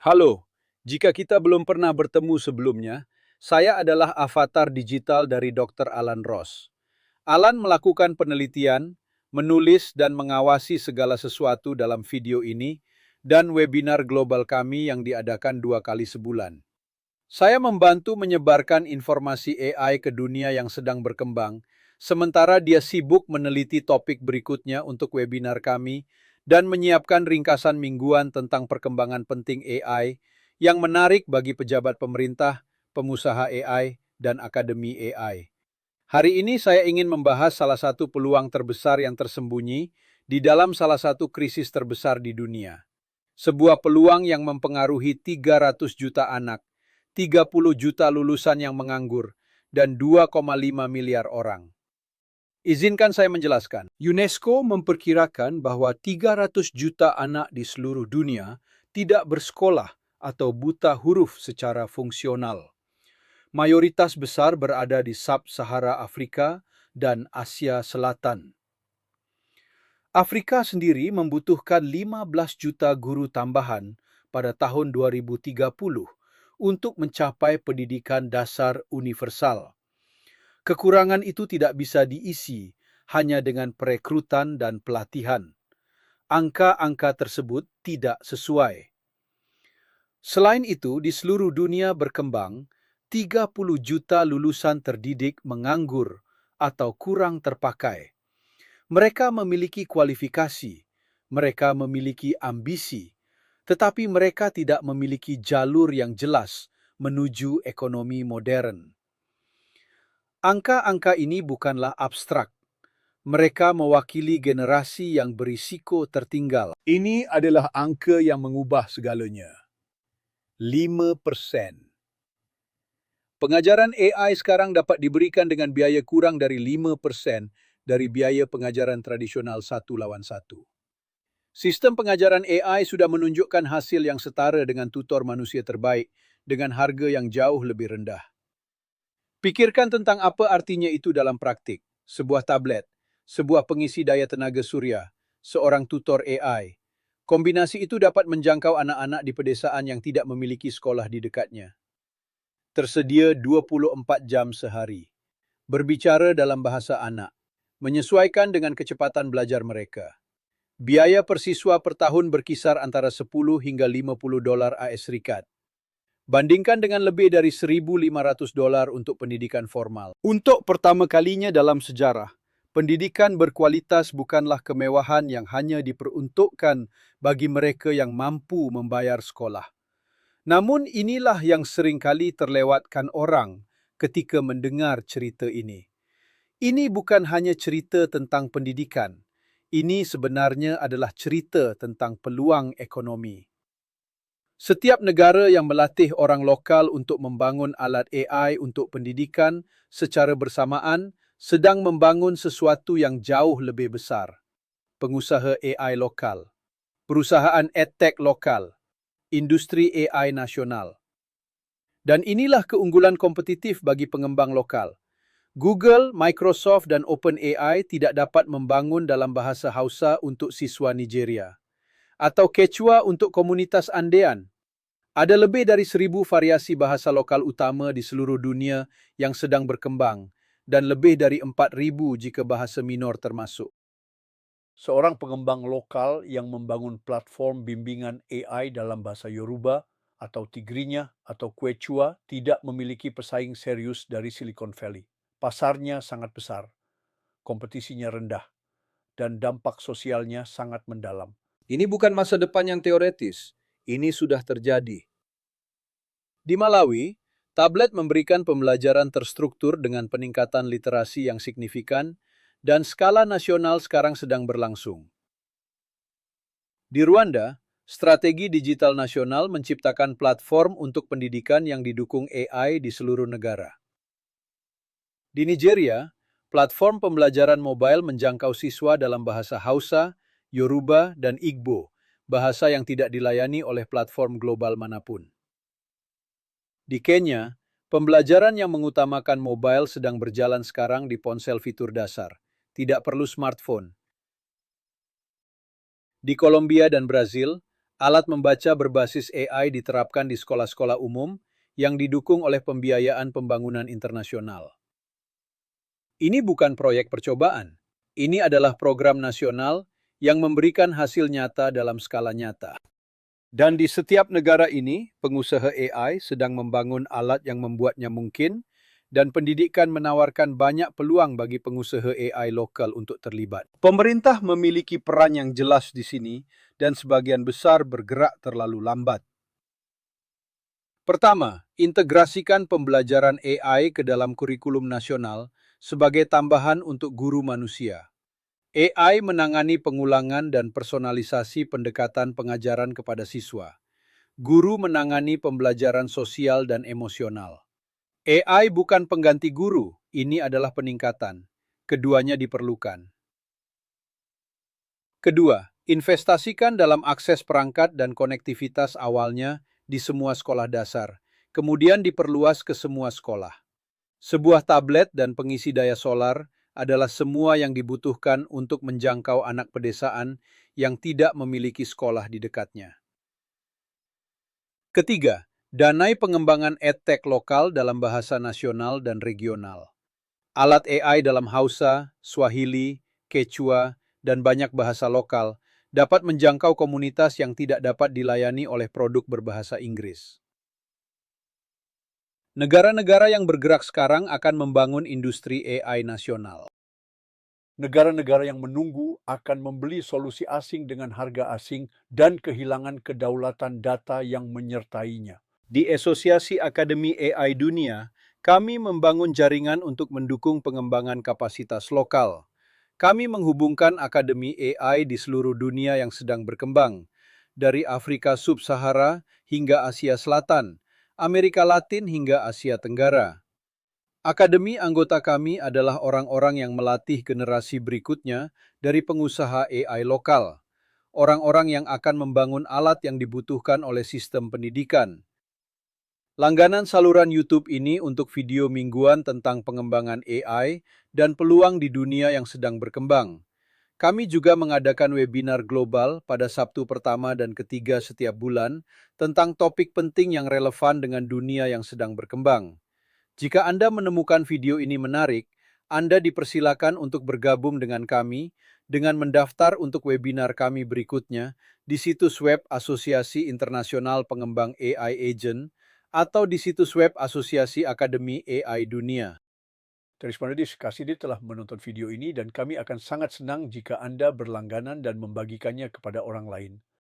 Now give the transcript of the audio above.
Halo, jika kita belum pernah bertemu sebelumnya, saya adalah avatar digital dari Dr. Alan Ross. Alan melakukan penelitian, menulis dan mengawasi segala sesuatu dalam video ini, dan webinar global kami yang diadakan 2 kali sebulan. Saya membantu menyebarkan informasi AI ke dunia yang sedang berkembang, sementara dia sibuk meneliti topik berikutnya untuk webinar kami dan menyiapkan ringkasan mingguan tentang perkembangan penting AI yang menarik bagi pejabat pemerintah, pengusaha AI, dan akademi AI. Hari ini saya ingin membahas salah satu peluang terbesar yang tersembunyi di dalam salah satu krisis terbesar di dunia. Sebuah peluang yang mempengaruhi 300 juta anak, 30 juta lulusan yang menganggur, dan 2,5 miliar orang. Izinkan saya menjelaskan. UNESCO memperkirakan bahwa 300 juta anak di seluruh dunia tidak bersekolah atau buta huruf secara fungsional. Mayoritas besar berada di Sub-Sahara Afrika dan Asia Selatan. Afrika sendiri membutuhkan 15 juta guru tambahan pada tahun 2030 untuk mencapai pendidikan dasar universal. Kekurangan itu tidak bisa diisi hanya dengan perekrutan dan pelatihan. Angka-angka tersebut tidak sesuai. Selain itu, di seluruh dunia berkembang, 30 juta lulusan terdidik menganggur atau kurang terpakai. Mereka memiliki kualifikasi, mereka memiliki ambisi, tetapi mereka tidak memiliki jalur yang jelas menuju ekonomi modern. Angka-angka ini bukanlah abstrak. Mereka mewakili generasi yang berisiko tertinggal. Ini adalah angka yang mengubah segalanya. 5%. Pengajaran AI sekarang dapat diberikan dengan biaya kurang dari 5% dari biaya pengajaran tradisional 1-1. Sistem pengajaran AI sudah menunjukkan hasil yang setara dengan tutor manusia terbaik dengan harga yang jauh lebih rendah. Pikirkan tentang apa artinya itu dalam praktik. Sebuah tablet, sebuah pengisi daya tenaga surya, seorang tutor AI. Kombinasi itu dapat menjangkau anak-anak di pedesaan yang tidak memiliki sekolah di dekatnya. Tersedia 24 jam sehari. Berbicara dalam bahasa anak. Menyesuaikan dengan kecepatan belajar mereka. Biaya per siswa per tahun berkisar antara 10 hingga 50 dolar AS Serikat. Bandingkan dengan lebih dari 1.500 dolar untuk pendidikan formal. Untuk pertama kalinya dalam sejarah, pendidikan berkualitas bukanlah kemewahan yang hanya diperuntukkan bagi mereka yang mampu membayar sekolah. Namun inilah yang seringkali terlewatkan orang ketika mendengar cerita ini. Ini bukan hanya cerita tentang pendidikan. Ini sebenarnya adalah cerita tentang peluang ekonomi. Setiap negara yang melatih orang lokal untuk membangun alat AI untuk pendidikan secara bersamaan sedang membangun sesuatu yang jauh lebih besar. Pengusaha AI lokal, perusahaan EdTech lokal, industri AI nasional. Dan inilah keunggulan kompetitif bagi pengembang lokal. Google, Microsoft, dan OpenAI tidak dapat membangun dalam bahasa Hausa untuk siswa Nigeria, atau Quechua untuk komunitas Andean. Ada lebih dari 1.000 variasi bahasa lokal utama di seluruh dunia yang sedang berkembang, dan lebih dari 4.000 jika bahasa minor termasuk. Seorang pengembang lokal yang membangun platform bimbingan AI dalam bahasa Yoruba atau Tigrinya atau Quechua tidak memiliki pesaing serius dari Silicon Valley. Pasarnya sangat besar, kompetisinya rendah, dan dampak sosialnya sangat mendalam. Ini bukan masa depan yang teoretis, ini sudah terjadi. Di Malawi, tablet memberikan pembelajaran terstruktur dengan peningkatan literasi yang signifikan dan skala nasional sekarang sedang berlangsung. Di Rwanda, strategi digital nasional menciptakan platform untuk pendidikan yang didukung AI di seluruh negara. Di Nigeria, platform pembelajaran mobile menjangkau siswa dalam bahasa Hausa, Yoruba, dan Igbo, bahasa yang tidak dilayani oleh platform global manapun. Di Kenya, pembelajaran yang mengutamakan mobile sedang berjalan sekarang di ponsel fitur dasar, tidak perlu smartphone. Di Kolombia dan Brazil, Alat membaca berbasis AI diterapkan di sekolah-sekolah umum yang didukung oleh pembiayaan pembangunan internasional. Ini bukan proyek percobaan. Ini adalah program nasional yang memberikan hasil nyata dalam skala nyata. Dan di setiap negara ini, pengusaha AI sedang membangun alat yang membuatnya mungkin, dan pendidikan menawarkan banyak peluang bagi pengusaha AI lokal untuk terlibat. Pemerintah memiliki peran yang jelas di sini, dan sebagian besar bergerak terlalu lambat. Pertama, integrasikan pembelajaran AI ke dalam kurikulum nasional sebagai tambahan untuk guru manusia. AI menangani pengulangan dan personalisasi pendekatan pengajaran kepada siswa. Guru menangani pembelajaran sosial dan emosional. AI bukan pengganti guru, ini adalah peningkatan. Keduanya diperlukan. Kedua, investasikan dalam akses perangkat dan konektivitas awalnya di semua sekolah dasar, kemudian diperluas ke semua sekolah. Sebuah tablet dan pengisi daya solar adalah semua yang dibutuhkan untuk menjangkau anak pedesaan yang tidak memiliki sekolah di dekatnya. Ketiga, danai pengembangan edtech lokal dalam bahasa nasional dan regional. Alat AI dalam Hausa, Swahili, Quechua, dan banyak bahasa lokal dapat menjangkau komunitas yang tidak dapat dilayani oleh produk berbahasa Inggris. Negara-negara yang bergerak sekarang akan membangun industri AI nasional. Negara-negara yang menunggu akan membeli solusi asing dengan harga asing dan kehilangan kedaulatan data yang menyertainya. Di Asosiasi Akademi AI Dunia, kami membangun jaringan untuk mendukung pengembangan kapasitas lokal. Kami menghubungkan akademi AI di seluruh dunia yang sedang berkembang, dari Afrika Sub-Sahara hingga Asia Selatan, Amerika Latin hingga Asia Tenggara. Akademi anggota kami adalah orang-orang yang melatih generasi berikutnya dari pengusaha AI lokal, orang-orang yang akan membangun alat yang dibutuhkan oleh sistem pendidikan. Langganan saluran YouTube ini untuk video mingguan tentang pengembangan AI dan peluang di dunia yang sedang berkembang. Kami juga mengadakan webinar global pada Sabtu pertama dan ketiga setiap bulan tentang topik penting yang relevan dengan dunia yang sedang berkembang. Jika Anda menemukan video ini menarik, Anda dipersilakan untuk bergabung dengan kami dengan mendaftar untuk webinar kami berikutnya di situs web Asosiasi Internasional Pengembang AI Agent atau di situs web Asosiasi Akademi AI Dunia. Terima kasih telah menonton video ini dan kami akan sangat senang jika Anda berlangganan dan membagikannya kepada orang lain.